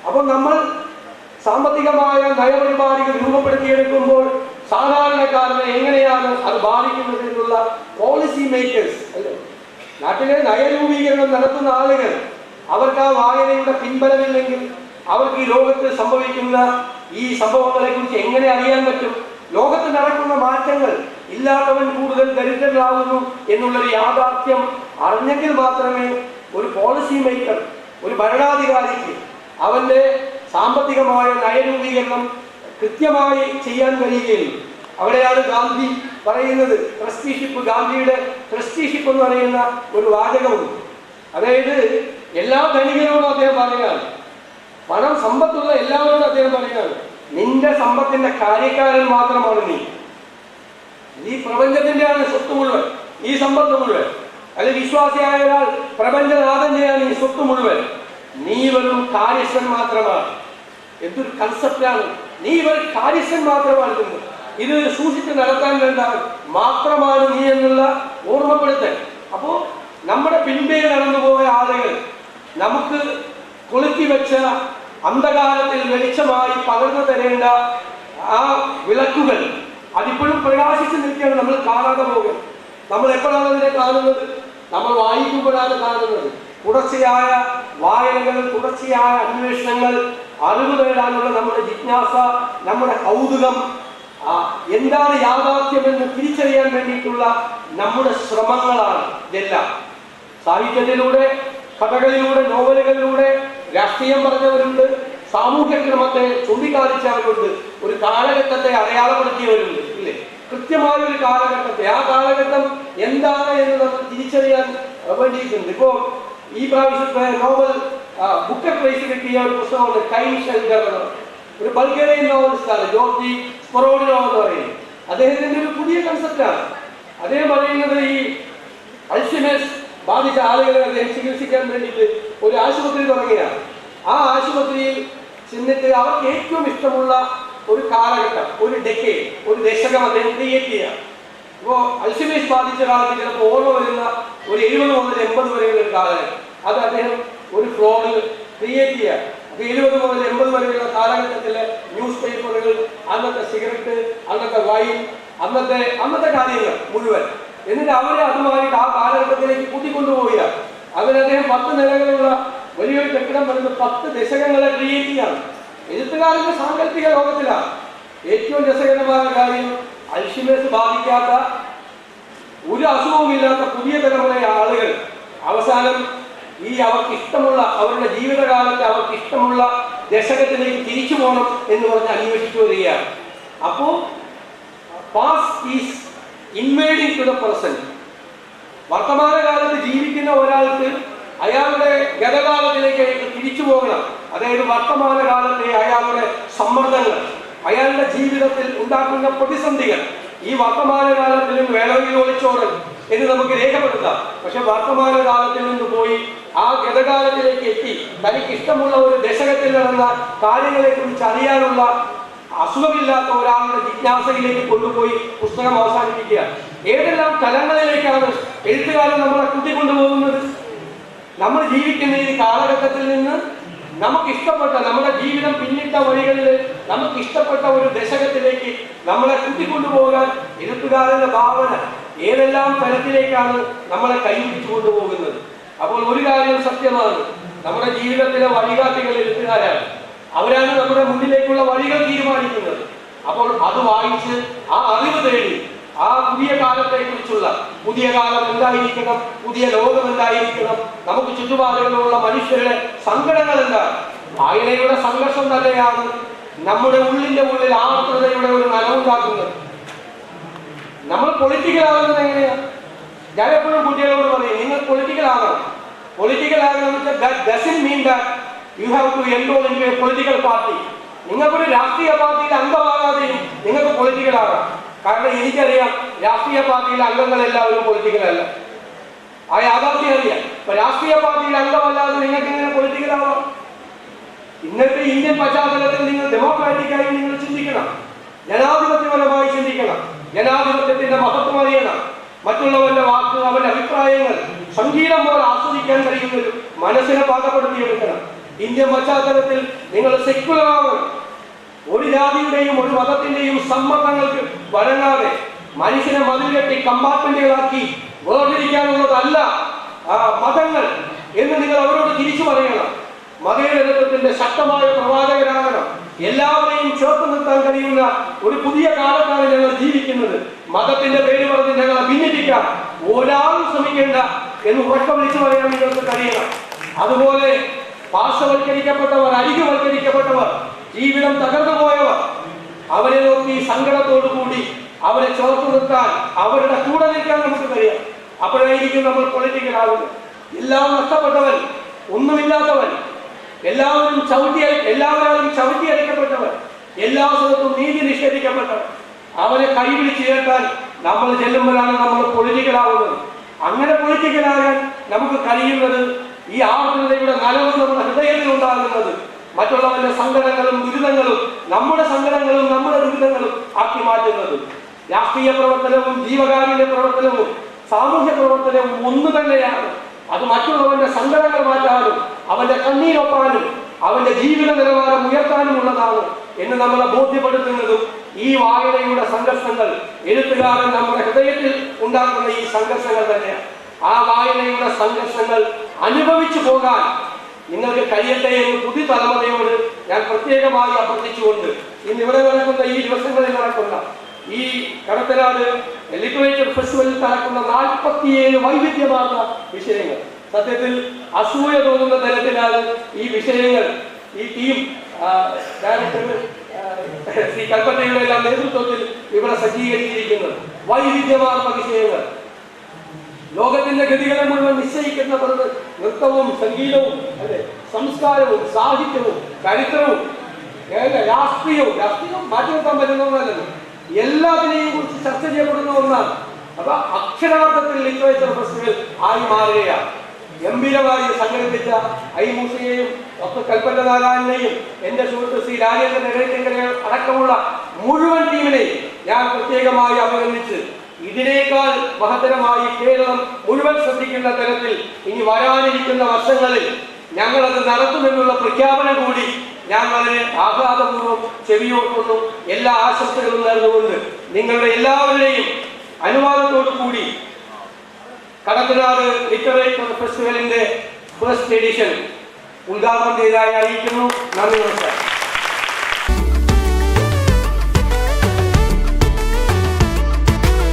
അപ്പോൾ നമ്മൾ സാമ്പത്തികമായ നയപരിപാടികൾ രൂപപ്പെടുത്തിയെടുക്കുമ്പോൾ സാധാരണക്കാരനെ എങ്ങനെയാണ് അത് ബാധിക്കുന്നത് എന്നുള്ള പോളിസി മേക്കേഴ്സ് അല്ലേ, നാട്ടിലെ നയരൂപീകരണം നടത്തുന്ന ആളുകൾ, അവർക്ക് ആ വായനയുടെ പിൻബലമില്ലെങ്കിൽ അവർക്ക് ഈ ലോകത്ത് സംഭവിക്കുന്ന ഈ സംഭവങ്ങളെ കുറിച്ച് എങ്ങനെ അറിയാൻ പറ്റും? ലോകത്ത് നടക്കുന്ന മാറ്റങ്ങൾ, ഇല്ലാത്തവൻ കൂടുതൽ ദരിദ്രനാകുന്നു എന്നുള്ളൊരു യാഥാർത്ഥ്യം അറിഞ്ഞെങ്കിൽ മാത്രമേ ഒരു പോളിസി മേക്കർ, ഒരു ഭരണാധികാരിക്ക് അവന്റെ സാമ്പത്തികമായ നയരൂപീകരണം കൃത്യമായി ചെയ്യാൻ കഴിയുകയുള്ളൂ. അവിടെയാണ് ഗാന്ധി പറയുന്നത്, ട്രസ്റ്റിഷിപ്പ്, ഗാന്ധിയുടെ ട്രസ്റ്റിഷിപ്പ് എന്ന് പറയുന്ന ഒരു വാചകമുണ്ട്. അതായത് എല്ലാ ധനികരോടും അദ്ദേഹം പറയുകയാണ്, പണം സമ്പത്തുള്ള എല്ലാവരോടും അദ്ദേഹം പറയുകയാണ്, നിന്റെ സമ്പത്തിന്റെ കാര്യക്കാരൻ മാത്രമാണ് നീ. ഈ പ്രപഞ്ചത്തിന്റെയാണ് സ്വത്ത് മുഴുവൻ, ഈ സമ്പത്ത് മുഴുവൻ. അല്ലെങ്കിൽ വിശ്വാസിയായ ഒരാൾ പ്രപഞ്ചനാഥന്റെയാണ് ഈ സ്വത്ത് മുഴുവൻ. നീ വെറും കാര്യസ്ഥൻ മാത്രമാണ്. എന്തൊരു കൺസെപ്റ്റാണ്! നീ വെറും കാര്യസ്ഥൻ മാത്രമാണ്. ഇത് സൂക്ഷിച്ച് നടത്താൻ വേണ്ട മാത്രമാണ് നീ എന്നുള്ള ഓർമ്മപ്പെടുത്തൽ. അപ്പോ നമ്മുടെ പിൻപേ നടന്നുപോയ ആളുകൾ നമുക്ക് കൊളുത്തി വെച്ച അന്ധകാലത്തിൽ വെളിച്ചമായി പകർന്നു തരേണ്ട ആ വിളക്കുകൾ അതിപ്പോഴും പ്രകാശിച്ച് നിൽക്കുകയാണ്. നമ്മൾ കാണാതെ പോകും. നമ്മൾ എപ്പോഴാണ് അതിനെ കാണുന്നത്? നമ്മൾ വായിക്കുമ്പോഴാണ് കാണുന്നത്. തുടർച്ചയായ വായനകൾ, തുടർച്ചയായ അന്വേഷണങ്ങൾ, അറിവ് നേടാനുള്ള നമ്മുടെ ജിജ്ഞാസ, നമ്മുടെ കൗതുകം, എന്താണ് യാഥാർത്ഥ്യമെന്ന് തിരിച്ചറിയാൻ വേണ്ടിയിട്ടുള്ള നമ്മുടെ ശ്രമങ്ങളാണ് ഇതെല്ലാം. സാഹിത്യത്തിലൂടെ, കഥകളിലൂടെ, നോവലുകളിലൂടെ രാഷ്ട്രീയം പറഞ്ഞവരുണ്ട്, സാമൂഹ്യക്രമത്തെ ചൂണ്ടിക്കാണിച്ചവരുണ്ട്, ഒരു കാലഘട്ടത്തെ അടയാളപ്പെടുത്തിയവരുണ്ട്, ഇല്ലേ? കൃത്യമായ ഒരു കാലഘട്ടത്തെ, ആ കാലഘട്ടം എന്താണ് എന്ന് നമ്മൾ തിരിച്ചറിയാൻ വേണ്ടിയിട്ടുണ്ട്. ഇപ്പോ ഈ പ്രാവശ്യത്തെ നോവൽ ബുക്കർ പ്രൈസ് കിട്ടിയ ഒരു പുസ്തകമുണ്ട്, കൈൻ ഷെൽഡർ, ഒരു ബൾഗേറിയൻ നോവലിസ്റ്റാണ്, ജോർജി സ്പൊറോഡിനോ എന്ന് പറയുന്നത്. അദ്ദേഹത്തിന്റെ ഒരു പുതിയ കൺസെപ്റ്റാണ്. അദ്ദേഹം പറയുന്നത് ഈ അൾഷിമേഴ്സ് ബാധിച്ച ആളുകളെ അദ്ദേഹം ചികിത്സിക്കാൻ വേണ്ടിയിട്ട് ഒരു ആശുപത്രി തുടങ്ങിയാണ്. ആ ആശുപത്രിയിൽ ചെന്നിട്ട് അവർക്ക് ഏറ്റവും ഇഷ്ടമുള്ള ഒരു കാലഘട്ടം, ഒരു ഡെക്കേഡ്, ഒരു ദശകം അദ്ദേഹം ക്രിയേറ്റ് ചെയ്യാം. ഇപ്പോൾ അൾഷിമേഴ്സ് ബാധിച്ച ഒരാൾക്ക് ചിലപ്പോൾ ഓർമ്മ വരുന്ന ഒരു 70 മുതൽ 80 വരെയുള്ള ഒരു കാലഘട്ടം, അത് അദ്ദേഹം ഒരു ഫ്ലോറിൽ ക്രിയേറ്റ് ചെയ്യാം. അപ്പോൾ 70 മുതൽ 80 വരെയുള്ള കാലഘട്ടത്തിലെ ന്യൂസ് പേപ്പറുകൾ, അന്നത്തെ സിഗരറ്റ്, അന്നത്തെ വൈൻ, അന്നത്തെ കാര്യങ്ങൾ മുഴുവൻ, എന്നിട്ട് അവരെ അതുമായിട്ട് ആ കാലഘട്ടത്തിലേക്ക് കൂട്ടിക്കൊണ്ടുപോവുകയാണ്. അതിന് അദ്ദേഹം 10 നിലകളുള്ള വലിയൊരു കെട്ടിടം വരുന്നത് 10 ദശകങ്ങളെ ക്രിയേറ്റ് ചെയ്യാണ്. എഴുത്തുകാരന്റെ സാങ്കല്പിക ലോകത്തിലാണ്. ഏറ്റവും രസകരമായ കാര്യം, അൽഷിമേഴ്സ് ബാധിക്കാത്ത ഒരു അസുഖവുമില്ലാത്ത പുതിയ തലമുറയിലെ ആളുകൾ അവസാനം അവർക്ക് ഇഷ്ടമുള്ള അവരുടെ ജീവിതകാലത്ത് അവർക്ക് ഇഷ്ടമുള്ള ദശകത്തിലേക്ക് തിരിച്ചു പോകണം എന്ന് പറഞ്ഞ് അന്വേഷിച്ചു വരികയാണ്. അപ്പോൾ past is invading to the present. വർത്തമാനകാലത്ത് ജീവിക്കുന്ന ഒരാൾക്ക് അയാളുടെ ഗതകാലത്തിലേക്ക് തിരിച്ചു പോകണം. അതായത് വർത്തമാനകാലത്തെ അയാളുടെ സമ്മർദ്ദങ്ങൾ, അയാളുടെ ജീവിതത്തിൽ ഉണ്ടാക്കുന്ന പ്രതിസന്ധികൾ ഈ വർത്തമാനകാലത്തിൽ നിന്ന് വേണമെങ്കിൽ ഒളിച്ചോടൽ എന്ന് നമുക്ക് രേഖപ്പെടുത്താം. പക്ഷെ വർത്തമാനകാലത്തിൽ നിന്ന് പോയി ആ ഗതകാലത്തിലേക്ക് എത്തി തനിക്ക് ഇഷ്ടമുള്ള ഒരു ദശകത്തിൽ നടന്ന കാര്യങ്ങളെ കുറിച്ച് അറിയാനുള്ള അസുഖമില്ലാത്ത ഒരാളുടെ ജിജ്ഞാസയിലേക്ക് കൊണ്ടുപോയി പുസ്തകം അവസാനിപ്പിക്കുക. ഏതെല്ലാം തലങ്ങളിലേക്കാണ് എഴുത്തുകാരൻ നമ്മളെ കൂട്ടിക്കൊണ്ടുപോകുന്നത്? നമ്മൾ ജീവിക്കുന്ന ഈ കാലഘട്ടത്തിൽ നിന്ന് നമുക്കിഷ്ടപ്പെട്ട നമ്മുടെ ജീവിതം പിന്നിട്ട വഴികളിൽ നമുക്കിഷ്ടപ്പെട്ട ഒരു ദശകത്തിലേക്ക് നമ്മളെ കൂട്ടിക്കൊണ്ടുപോകാൻ എഴുത്തുകാരന്റെ ഭാവന ഏതെല്ലാം തലത്തിലേക്കാണ് നമ്മളെ കൈപിടിച്ചു കൊണ്ടുപോകുന്നത്. അപ്പോൾ ഒരു കാര്യം സത്യമാണ്, നമ്മുടെ ജീവിതത്തിലെ വഴികാട്ടികൾ എഴുത്തുകാരാണ്. അവരാണ് നമ്മുടെ മുന്നിലേക്കുള്ള വഴികൾ തീരുമാനിക്കുന്നത്. അപ്പോൾ അത് വായിച്ച് ആ അറിവ് തേടി ആ പുതിയ കാലത്തെ കുറിച്ചുള്ള പുതിയ കാലം എന്തായിരിക്കണം, പുതിയ ലോകം എന്തായിരിക്കണം, നമുക്ക് ചുറ്റുപാടുകളിലുള്ള മനുഷ്യരുടെ സങ്കടങ്ങൾ എന്താണ്, വായനയുടെ സംഘർഷം തന്നെയാണ് നമ്മുടെ ഉള്ളിന്റെ ഉള്ളിൽ ആർദ്രതയുടെ ഒരു നനവുണ്ടാക്കുന്നത്. നമ്മൾ പൊളിറ്റിക്കൽ ആകുന്നത് എങ്ങനെയാണ്? ഞാൻ എപ്പോഴും കുട്ടികളോട് പറയും, നിങ്ങൾ പൊളിറ്റിക്കൽ ആകണം. പൊളിറ്റിക്കൽ ആകണം you have to enroll in a political party. നിങ്ങൾക്കൊരു രാഷ്ട്രീയ പാർട്ടിയിൽ അംഗമാകാതെയും നിങ്ങൾക്ക് പൊളിറ്റിക്കൽ ആകാം. കാരണം എനിക്കറിയാം, രാഷ്ട്രീയ പാർട്ടിയിലെ അംഗങ്ങളെല്ലാവരും പൊളിറ്റിക്കൽ അല്ല. ആ യാഥാർത്ഥ്യം അറിയാം. അപ്പൊ രാഷ്ട്രീയ പാർട്ടിയിൽ അംഗമല്ലാതെ നിങ്ങൾക്ക് ഇങ്ങനെ പൊളിറ്റിക്കൽ ആവാം. ഇന്നത്തെ ഇന്ത്യൻ പശ്ചാത്തലത്തിൽ നിങ്ങൾ ഡെമോക്രാറ്റിക്കായി നിങ്ങൾ ചിന്തിക്കണം, ജനാധിപത്യപരമായി ചിന്തിക്കണം, ജനാധിപത്യത്തിന്റെ മഹത്വം അറിയണം, മറ്റുള്ളവരുടെ വാക്ക് അവരുടെ അഭിപ്രായങ്ങൾ സംഗീതം പോലെ ആസ്വദിക്കാൻ കഴിയുന്നൊരു മനസ്സിനെ പാകപ്പെടുത്തിയെടുക്കണം. ഇന്ത്യൻ പശ്ചാത്തലത്തിൽ നിങ്ങൾ സെക്യുലർ ആവണം. ഒരു ജാതിയുടെയും ഒരു മതത്തിന്റെയും സമ്മർദ്ദങ്ങൾക്ക് വഴങ്ങാതെ മനുഷ്യനെ മതിൽ കെട്ടി കമ്പാർട്ട്മെന്റുകളാക്കി വേർതിരിക്കാനുള്ളതല്ല മതങ്ങൾ എന്ന് നിങ്ങൾ അവരോട് തിരിച്ചു പറയണം. മതേതരത്വത്തിന്റെ ശക്തമായ പ്രവാചകരാകണം. എല്ലാവരെയും ചേർത്ത് നിർത്താൻ കഴിയുന്ന ഒരു പുതിയ കാലത്താണ് ഞങ്ങൾ ജീവിക്കുന്നത്. മതത്തിന്റെ പേര് പറഞ്ഞ് ഞങ്ങളെ ഭിന്നിപ്പിക്കാൻ ഒരാളും ശ്രമിക്കേണ്ട എന്ന് ഉറക്കം വിളിച്ചു പറയാൻ നിങ്ങൾക്ക് കഴിയണം. അതുപോലെ പാർശ്വവൽക്കരിക്കപ്പെട്ടവർ, അരികുവൽക്കരിക്കപ്പെട്ടവർ, ജീവിതം തകർന്നു പോയവർ, അവരെ നോക്കി സങ്കടത്തോടു കൂടി അവരെ ചേർത്ത് നിർത്താൻ, അവരുടെ കൂടെ നിൽക്കാൻ നമുക്ക് കഴിയാം. അപ്പോഴായിരിക്കും നമ്മൾ പൊളിറ്റിക്കൽ ആകുന്നത്. എല്ലാം നഷ്ടപ്പെട്ടവൻ, ഒന്നുമില്ലാത്തവൻ, എല്ലാവരും ചവിട്ടി അടിക്കപ്പെട്ടവർ, എല്ലാ സ്ഥലത്തും നീതി നിഷേധിക്കപ്പെട്ടവർ, അവരെ കൈപിടിച്ച് ചേർക്കാൻ നമ്മൾ ചെല്ലുമ്പോഴാണ് നമ്മൾ പൊളിറ്റിക്കലാവുന്നത്. അങ്ങനെ പൊളിറ്റിക്കലാകാൻ നമുക്ക് കഴിയുന്നത് ഈ ആർദ്രതയുടെ നനവ് നമ്മുടെ ഹൃദയത്തിൽ ഉണ്ടാകുന്നത് മറ്റുള്ളവരുടെ സങ്കടങ്ങളും ദുരിതങ്ങളും നമ്മുടെ സങ്കടങ്ങളും നമ്മുടെ ദുരിതങ്ങളും ആക്കി മാറ്റുന്നത്. രാഷ്ട്രീയ പ്രവർത്തനവും ജീവകാരുണ്യ പ്രവർത്തനവും സാമൂഹ്യ പ്രവർത്തനവും ഒന്നു തന്നെയാണ്. അത് മറ്റുള്ളവന്റെ സങ്കടങ്ങൾ മാറ്റാനും അവന്റെ കണ്ണീരൊപ്പാനും അവന്റെ ജീവിത നിലവാരം ഉയർത്താനും ഉള്ളതാണ് എന്ന് നമ്മളെ ബോധ്യപ്പെടുത്തുന്നതും ഈ വായനയുടെ സംഘർഷങ്ങൾ, എഴുത്തുകാരൻ നമ്മുടെ ഹൃദയത്തിൽ ഉണ്ടാക്കുന്ന ഈ സംഘർഷങ്ങൾ തന്നെയാണ്. ആ വായനയുടെ സംഘർഷങ്ങൾ അനുഭവിച്ചു പോകാൻ നിങ്ങൾക്ക് കഴിയട്ടെ എന്ന് പുതിയ തലമുറയോട് ഞാൻ പ്രത്യേകമായി അഭ്യർത്ഥിച്ചുകൊണ്ട് ഇന്ന് ഇവിടെ നടക്കുന്ന ഈ ദിവസങ്ങളിൽ നടക്കുന്ന ഈ കടത്തനാട് ലിറ്ററേച്ചർ ഫെസ്റ്റിവലിൽ നടക്കുന്ന 47 വൈവിധ്യമാർന്ന വിഷയങ്ങൾ, സത്യത്തിൽ അസൂയ തോന്നുന്ന തരത്തിലാണ് ഈ വിഷയങ്ങൾ ഈ ടീം ഡയറക്ടർ ശ്രീ കൽപ്പറ്റയുടെ എല്ലാം നേതൃത്വത്തിൽ ഇവിടെ സജ്ജീകരിച്ചിരിക്കുന്നത്. വൈവിധ്യമാർന്ന വിഷയങ്ങൾ, ലോകത്തിന്റെ ഗതികളെ മുഴുവൻ നിശ്ചയിക്കുന്ന നൃത്തവും സംഗീതവും, അല്ലെ, സംസ്കാരവും സാഹിത്യവും ചരിത്രവും രാഷ്ട്രീയവും മാറ്റി നിർത്താൻ പറ്റുന്ന ഒന്നല്ലല്ലോ, എല്ലാത്തിനെയും കുറിച്ച് ചർച്ച ചെയ്യപ്പെടുന്ന ഒന്നാണ്. അപ്പൊ അക്ഷരാർത്ഥത്തിൽ ലിറ്ററേച്ചർ ഫെസ്റ്റിവൽ ആയി മാറുകയാണ്. ഗംഭീരമായി സംഘടിപ്പിച്ച ഐമൂസയെയും ഡോക്ടർ കൽപ്പറ്റ നാരായണനെയും എന്റെ സുഹൃത്ത് ശ്രീ രാജേന്ദ്രൻ നെടുങ്കരെ അടക്കമുള്ള മുഴുവൻ ടീമിനെയും ഞാൻ പ്രത്യേകമായി അഭിനന്ദിച്ച് ഇതിനേക്കാൾ മഹത്തരമായി കേരളം മുഴുവൻ ശ്രദ്ധിക്കുന്ന തരത്തിൽ ഇനി വരാനിരിക്കുന്ന വർഷങ്ങളിൽ ഞങ്ങളത് നടത്തുമെന്നുള്ള പ്രഖ്യാപനം കൂടി ഞാൻ വളരെ ആഹ്ലാദപൂർവ്വം ചെവിയോർക്കുന്നു. എല്ലാ ആശംസകളും നേർന്നുകൊണ്ട് നിങ്ങളുടെ എല്ലാവരുടെയും അനുവാദത്തോടു കൂടി കടത്തനാട് ലിറ്ററേച്ചർ ഫെസ്റ്റിവലിന്റെ ഫസ്റ്റ് എഡിഷൻ ഉദ്ഘാടനം ചെയ്തതായി അറിയിക്കുന്നു. നന്ദി, നമസ്കാരം.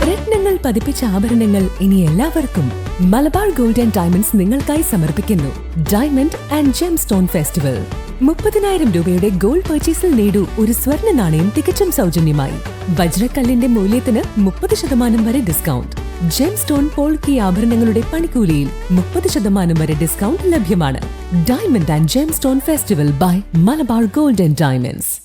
രത്നങ്ങൾ പതിപ്പിച്ച ആഭരണങ്ങൾ ഇനി എല്ലാവർക്കും മലബാർ ഗോൾഡ് ആൻഡ് ഡയമണ്ട്സ് നിങ്ങൾക്കായി സമർപ്പിക്കുന്നു diamond and gemstone festival. 30,000 രൂപയുടെ ഗോൾഡ് പർച്ചേസിൽ നേടൂ ഒരു സ്വർണ്ണ നാണയം തികച്ചും സൗജന്യമായി. വജ്രക്കല്ലിന്റെ മൂല്യത്തിന് 30% വരെ ഡിസ്കൗണ്ട്. ജെം സ്റ്റോൺ പോൾക്കി ആഭരണങ്ങളുടെ പണിക്കൂലിയിൽ 30% വരെ ഡിസ്കൗണ്ട് ലഭ്യമാണ്. Diamond and gemstone festival by Malabar gold and diamonds.